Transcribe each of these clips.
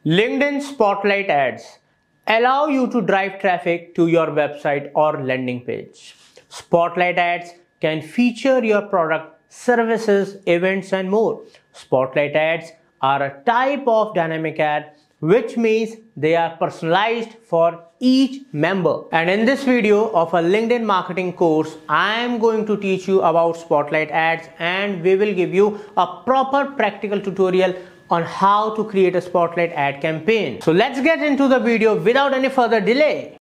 LinkedIn Spotlight ads allow you to drive traffic to your website or landing page. Spotlight ads can feature your product, services, events, and more. Spotlight ads are a type of dynamic ad, which means they are personalized for each member. And in this video of a LinkedIn marketing course, I am going to teach you about Spotlight ads, and we will give you a proper practical tutorial on how to create a Spotlight ad campaign. So let's get into the video without any further delay.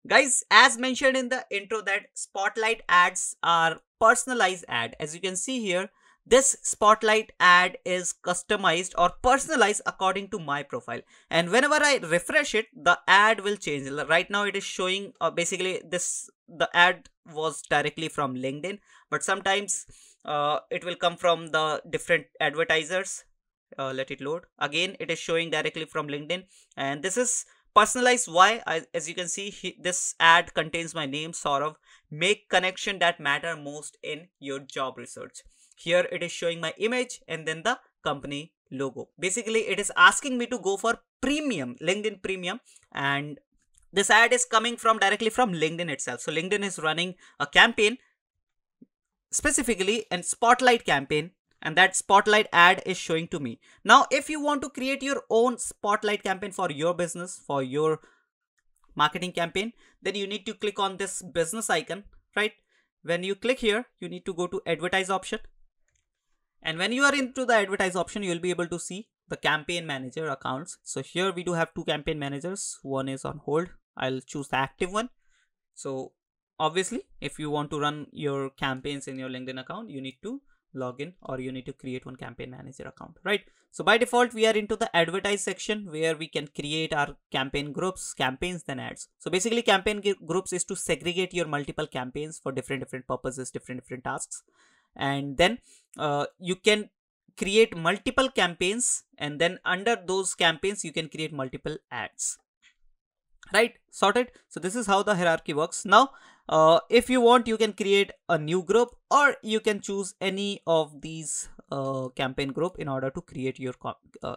Guys, as mentioned in the intro that Spotlight ads are personalized ad. As you can see here, this Spotlight ad is customized or personalized according to my profile. And whenever I refresh it, the ad will change. Right now it is showing basically the ad was directly from LinkedIn, but sometimes it will come from the different advertisers. Let it load. Again, it is showing directly from LinkedIn, and this is personalized. Why? As you can see, this ad contains my name, Saurav. Make connection that matter most in your job research. Here it is showing my image and then the company logo. Basically, it is asking me to go for premium, LinkedIn premium, and this ad is coming from directly from LinkedIn itself. So LinkedIn is running a campaign, specifically a Spotlight campaign, and that Spotlight ad is showing to me. Now, if you want to create your own Spotlight campaign for your business, for your marketing campaign, then you need to click on this business icon, right? When you click here, you need to go to advertise option. And when you are into the advertise option, you will be able to see the campaign manager accounts. So here we do have two campaign managers. One is on hold. I'll choose the active one. So obviously, if you want to run your campaigns in your LinkedIn account, you need to log in or you need to create one campaign manager account, right? So by default, we are into the advertise section where we can create our campaign groups, campaigns, then ads. So basically campaign groups is to segregate your multiple campaigns for different purposes, different tasks. And then you can create multiple campaigns, and then under those campaigns, you can create multiple ads. Right, sorted. So this is how the hierarchy works. Now, if you want, you can create a new group, or you can choose any of these campaign group in order to create your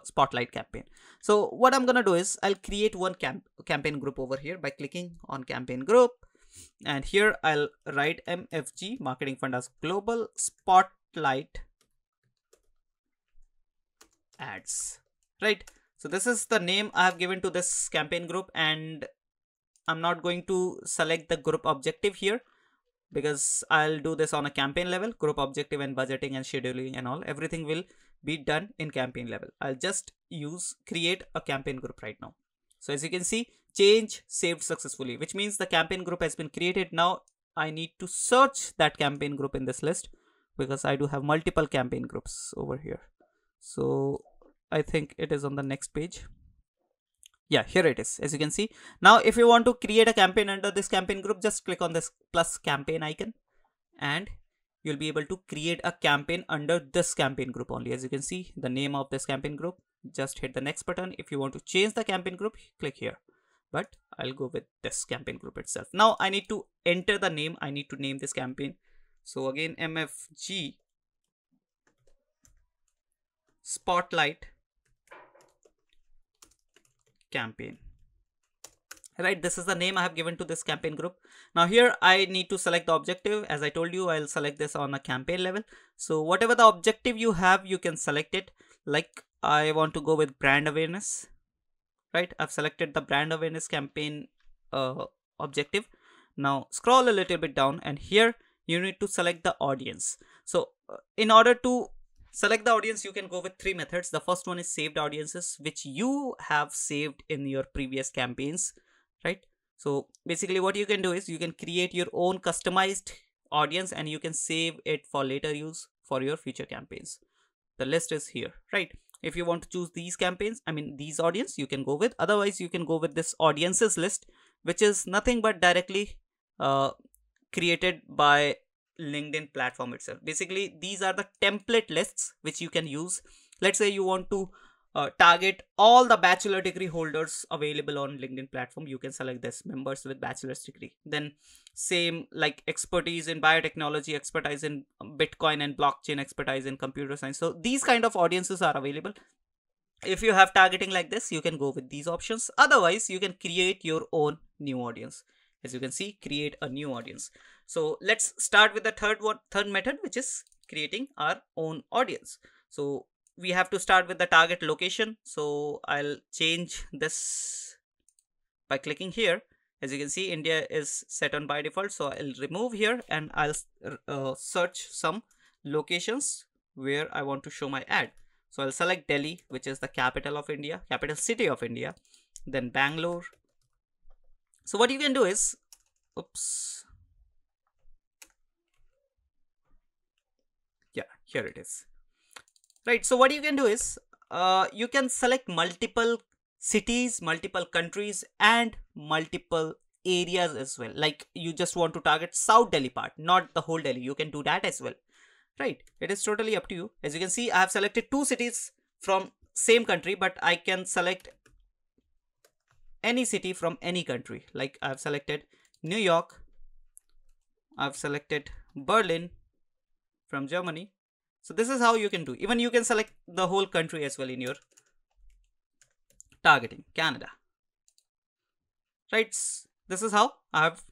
Spotlight campaign. So what I'm gonna do is I'll create one campaign group over here by clicking on campaign group, and here I'll write MFG Marketing Fundas Global Spotlight ads, right? So this is the name I have given to this campaign group, and I'm not going to select the group objective here because I'll do this on a campaign level. Group objective and budgeting and scheduling and all, everything will be done in campaign level. I'll just create a campaign group right now. So as you can see, change saved successfully, which means the campaign group has been created. Now I need to search that campaign group in this list because I do have multiple campaign groups over here. So I think it is on the next page. Yeah, here it is. As you can see, now if you want to create a campaign under this campaign group, just click on this plus campaign icon and you'll be able to create a campaign under this campaign group only. As you can see, the name of this campaign group, just hit the next button. If you want to change the campaign group, click here, but I'll go with this campaign group itself. Now I need to enter the name. I need to name this campaign. So again, MFG Spotlight campaign, right? This is the name I have given to this campaign group. Now here I need to select the objective. As I told you, I'll select this on a campaign level. So whatever the objective you have, you can select it. Like I want to go with brand awareness, right? I've selected the brand awareness campaign objective. Now scroll a little bit down, and here you need to select the audience. So in order to select the audience, you can go with three methods. The first one is saved audiences, which you have saved in your previous campaigns, right? So basically what you can do is you can create your own customized audience and you can save it for later use for your future campaigns. The list is here, right? If you want to choose these campaigns, these audience, you can go with. Otherwise, you can go with this audiences list, which is nothing but directly created by LinkedIn platform itself. Basically, these are the template lists which you can use. Let's say you want to target all the bachelor degree holders available on LinkedIn platform. You can select this, members with bachelor's degree. Then same like expertise in biotechnology, expertise in Bitcoin and blockchain, expertise in computer science. So these kind of audiences are available. If you have targeting like this, you can go with these options. Otherwise, you can create your own new audience. As you can see, create a new audience. So let's start with the third method, which is creating our own audience. So we have to start with the target location. So I'll change this by clicking here. As you can see, India is set on by default. So I'll remove here and I'll search some locations where I want to show my ad. So I'll select Delhi, which is the capital of India, capital city of India, then Bangalore. So what you can do is, oops. Yeah, here it is. Right. So what you can do is, you can select multiple cities, multiple countries, and multiple areas as well. Like you just want to target South Delhi part, not the whole Delhi. You can do that as well. Right, it is totally up to you. As you can see, I have selected 2 cities from same country, but I can select any city from any country. Like I've selected New York, I've selected Berlin from Germany. So this is how you can do. Even you can select the whole country as well in your targeting, Canada. Right, this is how I have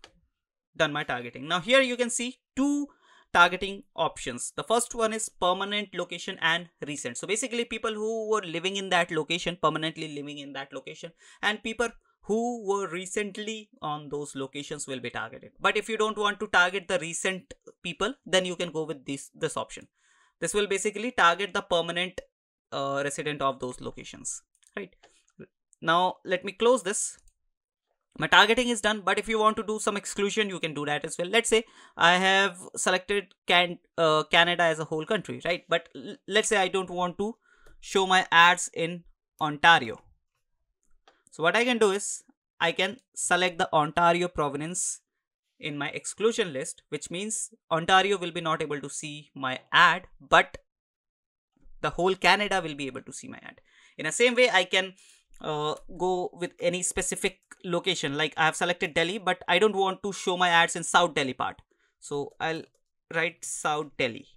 done my targeting. Now here you can see 2 targeting options. The first one is permanent location and recent. So basically people who were living in that location, permanently living in that location, and people who were recently on those locations will be targeted. But if you don't want to target the recent people, then you can go with this option. This will basically target the permanent resident of those locations. Right. Now let me close this. My targeting is done, but if you want to do some exclusion, you can do that as well. Let's say I have selected Canada as a whole country, right? But let's say I don't want to show my ads in Ontario. So what I can do is I can select the Ontario province in my exclusion list, which means Ontario will be not able to see my ad, but the whole Canada will be able to see my ad. In the same way, I can go with any specific location. Like I have selected Delhi, but I don't want to show my ads in South Delhi part. So I'll write South Delhi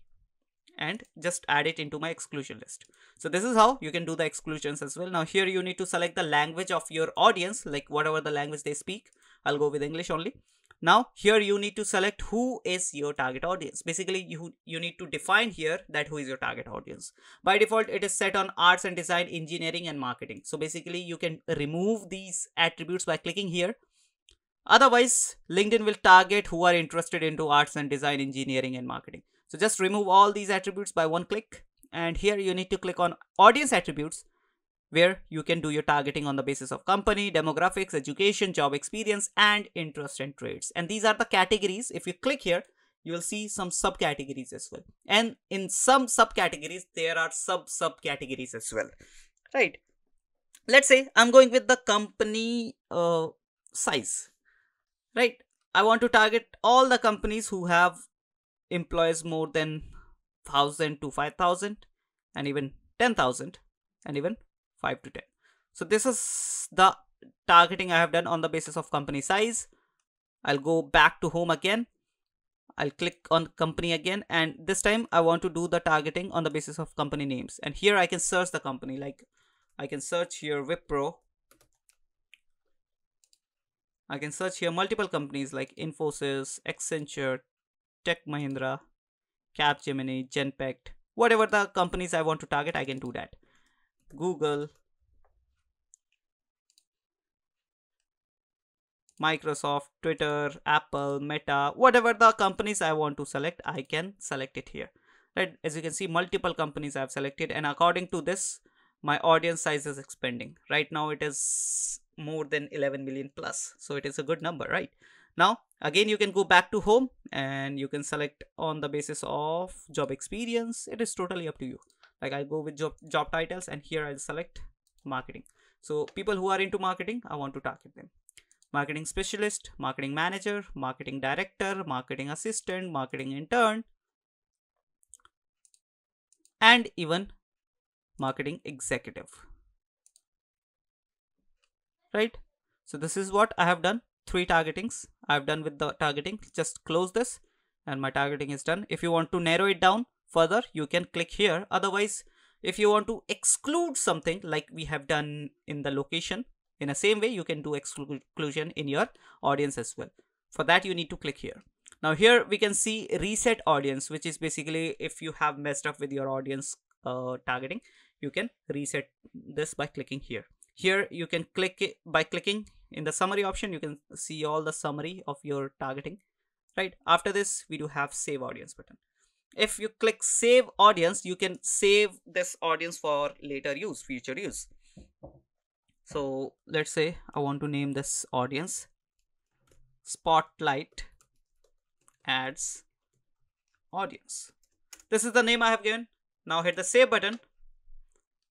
and just add it into my exclusion list. So this is how you can do the exclusions as well. Now here you need to select the language of your audience, like whatever the language they speak. I'll go with English only. Now here you need to select who is your target audience. Basically you need to define here that who is your target audience. By default it is set on arts and design, engineering and marketing. So basically you can remove these attributes by clicking here. Otherwise LinkedIn will target who are interested into arts and design, engineering and marketing. So just remove all these attributes by one click, and here you need to click on audience attributes, where you can do your targeting on the basis of company, demographics, education, job experience, and interest and trades. And these are the categories. If you click here, you will see some subcategories as well. And in some subcategories, there are subcategories as well. Right. Let's say I'm going with the company size. Right. I want to target all the companies who have employees more than 1,000 to 5,000 and even 10,000 and even 5 to 10. So this is the targeting I have done on the basis of company size. I'll go back to home again. I'll click on company again, and this time I want to do the targeting on the basis of company names. And here I can search the company, like I can search here Wipro. I can search here multiple companies like Infosys, Accenture, Tech Mahindra, Capgemini, Genpact. Whatever the companies I want to target, I can do that. Google, Microsoft, Twitter, Apple, Meta, whatever the companies I want to select, I can select it here. Right? As you can see, multiple companies I have selected, and according to this, my audience size is expanding. Right now it is more than 11 million plus. So it is a good number, right? Now, again, you can go back to home and you can select on the basis of job experience. It is totally up to you. Like I go with job titles, and here I'll select marketing. So people who are into marketing, I want to target them. Marketing specialist, marketing manager, marketing director, marketing assistant, marketing intern, and even marketing executive. right? So this is what I have done. 3 targetings I've done with the targeting. Just close this and my targeting is done. If you want to narrow it down further, you can click here. Otherwise, if you want to exclude something like we have done in the location, in the same way you can do exclusion in your audience as well. For that you need to click here. Now here we can see reset audience, which is basically if you have messed up with your audience targeting, you can reset this by clicking here. Here you can click it by clicking in the summary option. You can see all the summary of your targeting, right? After this we do have save audience button. If you click save audience, you can save this audience for later use, future use. So let's say I want to name this audience Spotlight Ads Audience. This is the name I have given. Now hit the save button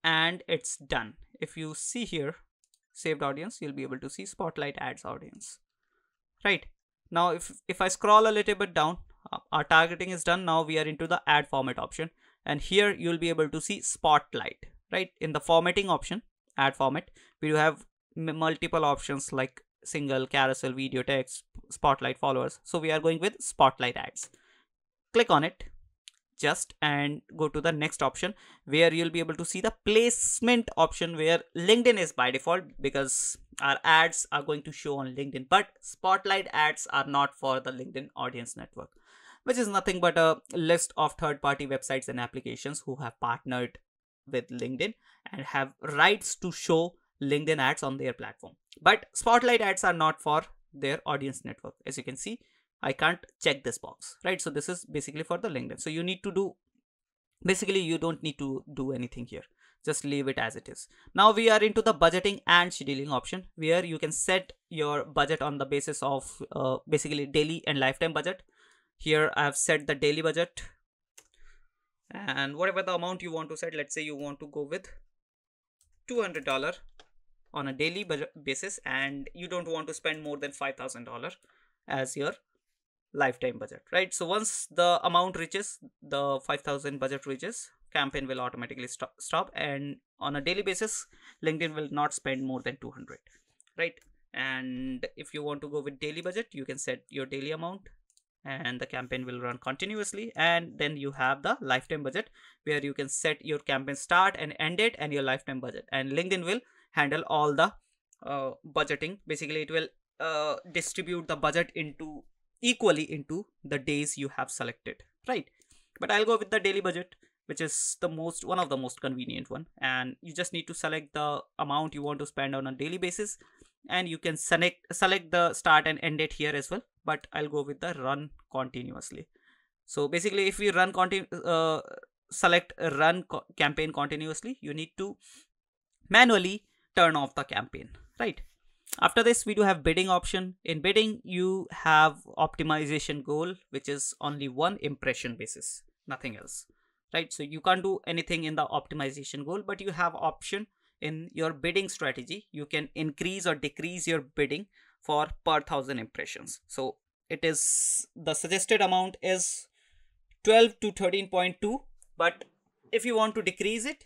and it's done. If you see here saved audience, you'll be able to see Spotlight Ads Audience, right? Now if I scroll a little bit down, our targeting is done. Now we are into the ad format option, and here you'll be able to see Spotlight, right? In the formatting option, ad format, we do have multiple options like single, carousel, video, text, Spotlight, followers. So we are going with Spotlight Ads. Click on it just and go to the next option, where you'll be able to see the placement option, where LinkedIn is by default because our ads are going to show on LinkedIn, but Spotlight ads are not for the LinkedIn audience network, which is nothing but a list of third-party websites and applications who have partnered with LinkedIn and have rights to show LinkedIn ads on their platform. But Spotlight ads are not for their audience network. As you can see, I can't check this box, right? So this is basically for the LinkedIn. So you need to do, basically you don't need to do anything here. Just leave it as it is. Now we are into the budgeting and scheduling option, where you can set your budget on the basis of basically daily and lifetime budget. Here I have set the daily budget, and whatever the amount you want to set, let's say you want to go with $200 on a daily budget basis, and you don't want to spend more than $5,000 as your lifetime budget, right? So once the amount reaches the 5,000 budget reaches, campaign will automatically stop, and on a daily basis LinkedIn will not spend more than 200, right? And if you want to go with daily budget, you can set your daily amount and the campaign will run continuously. And then you have the lifetime budget, where you can set your campaign start and end date and your lifetime budget, and LinkedIn will handle all the budgeting. Basically it will distribute the budget into equally into the days you have selected, right? But I'll go with the daily budget, which is the one of the most convenient one, and you just need to select the amount you want to spend on a daily basis, and you can select the start and end date here as well. But I'll go with the run continuously. So basically if we run select run campaign continuously, you need to manually turn off the campaign, right? After this we do have bidding option. In bidding you have optimization goal, which is only one impression basis, nothing else, right? So you can't do anything in the optimization goal, but you have option in your bidding strategy. You can increase or decrease your bidding for per 1,000 impressions. So it is, the suggested amount is 12 to 13.2, but if you want to decrease it,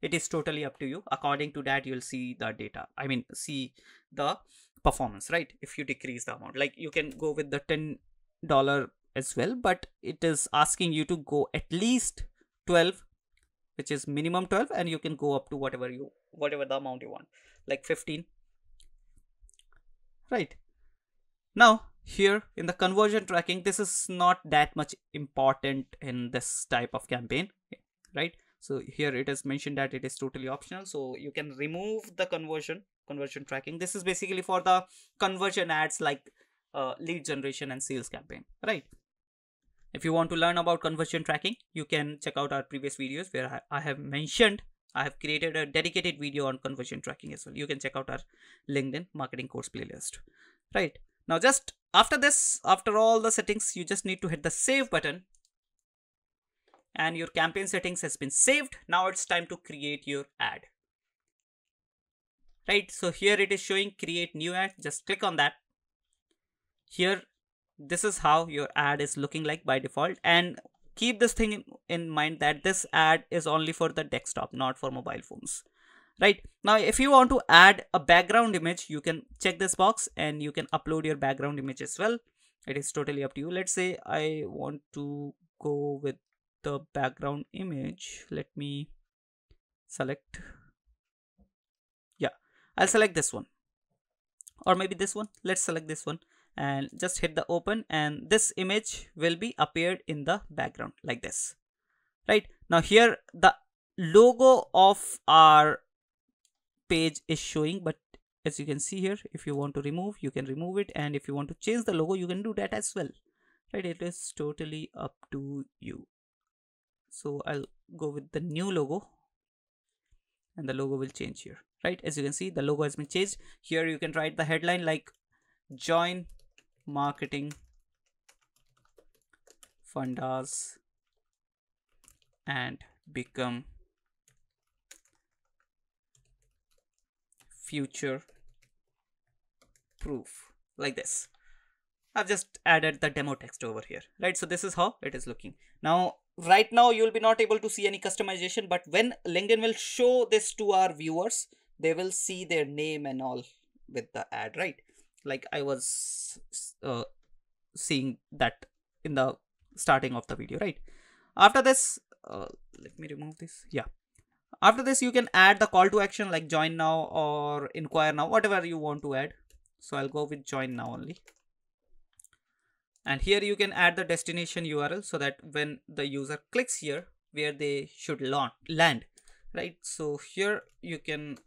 it is totally up to you. According to that you'll see the data, I mean see the performance, right? If you decrease the amount, like you can go with the $10 as well, but it is asking you to go at least 12, which is minimum 12, and you can go up to whatever the amount you want, like 15, right? Now here in the conversion tracking, this is not that much important in this type of campaign, right? So here it is mentioned that it is totally optional, so you can remove the conversion tracking. This is basically for the conversion ads like lead generation and sales campaign, right? If you want to learn about conversion tracking, you can check out our previous videos where I have created a dedicated video on conversion tracking as well. You can check out our LinkedIn marketing course playlist, right? Now just after this, after all the settings, you just need to hit the save button, and your campaign settings has been saved. Now it's time to create your ad, right? So here it is showing create new ad. Just click on that. Here this is how your ad is looking like by default, and keep this thing in mind that this ad is only for the desktop, not for mobile phones. right? Now if you want to add a background image, you can check this box and you can upload your background image as well. It is totally up to you. Let's say I want to go with the background image. Let me select, yeah, I'll select this one, or maybe this one. Let's select this one and just hit the open, and this image will be appeared in the background like this. Right now here the logo of our page is showing, but as you can see here, if you want to remove, you can remove it, and if you want to change the logo, you can do that as well, right? It is totally up to you. So I'll go with the new logo, and the logo will change here, right? As you can see, the logo has been changed. Here you can write the headline like join marketing Fundas and become future proof, like this. I've just added the demo text over here, right? So this is how it is looking. Now, right now you'll be not able to see any customization, but when LinkedIn will show this to our viewers, they will see their name and all with the ad, right? Like I was seeing that in the starting of the video, right? After this, let me remove this. Yeah. After this, you can add the call to action like join now or inquire now, whatever you want to add. So I'll go with join now only. And here you can add the destination URL so that when the user clicks here, where they should land, right? So here you can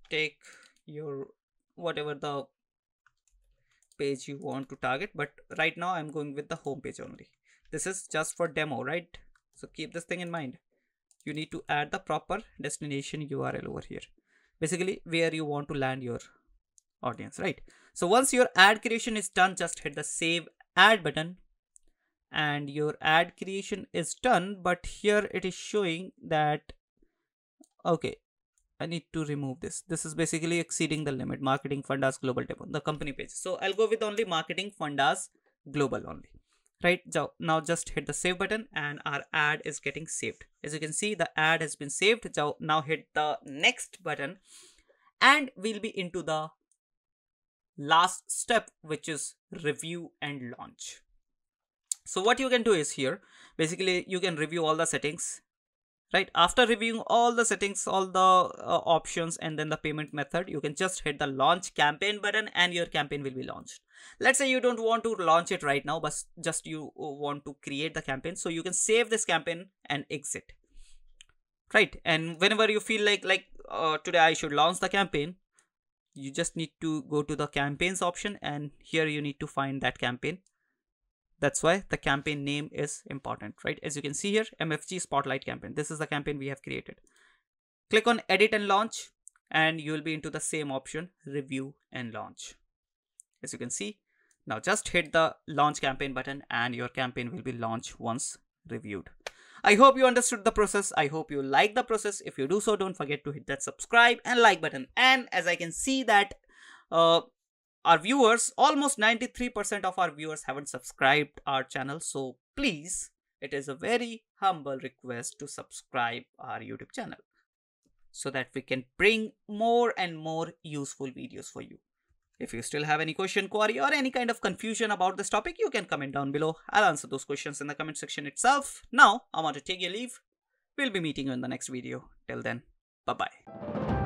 take your whatever the page you want to target, but right now I'm going with the home page only. This is just for demo, right? So keep this thing in mind. You need to add the proper destination URL over here, basically where you want to land your audience, right? So once your ad creation is done, just hit the save ad button and your ad creation is done. But here it is showing that, okay, I need to remove this. This is basically exceeding the limit. Marketing Fundas Global demo, the company page. So I'll go with only Marketing Fundas Global only. Right, so now just hit the save button and our ad is getting saved. As you can see, the ad has been saved. So now hit the next button and we'll be into the last step, which is review and launch. So what you can do is here, basically you can review all the settings, right? After reviewing all the settings, all the options and then the payment method, you can just hit the launch campaign button and your campaign will be launched. Let's say you don't want to launch it right now, but just you want to create the campaign. So you can save this campaign and exit, right? And whenever you feel like today I should launch the campaign, you just need to go to the campaigns option and here you need to find that campaign. That's why the campaign name is important, right? As you can see here, MFG Spotlight campaign. This is the campaign we have created. Click on edit and launch and you will be into the same option, review and launch. As you can see, now just hit the launch campaign button and your campaign will be launched once reviewed. I hope you understood the process. I hope you like the process. If you do so, don't forget to hit that subscribe and like button. And as I can see that our viewers, almost 93% of our viewers haven't subscribed our channel. So please, it is a very humble request to subscribe our YouTube channel so that we can bring more and more useful videos for you. If you still have any question, query or any kind of confusion about this topic, you can comment down below. I'll answer those questions in the comment section itself. Now, I want to take your leave. We'll be meeting you in the next video. Till then, bye-bye.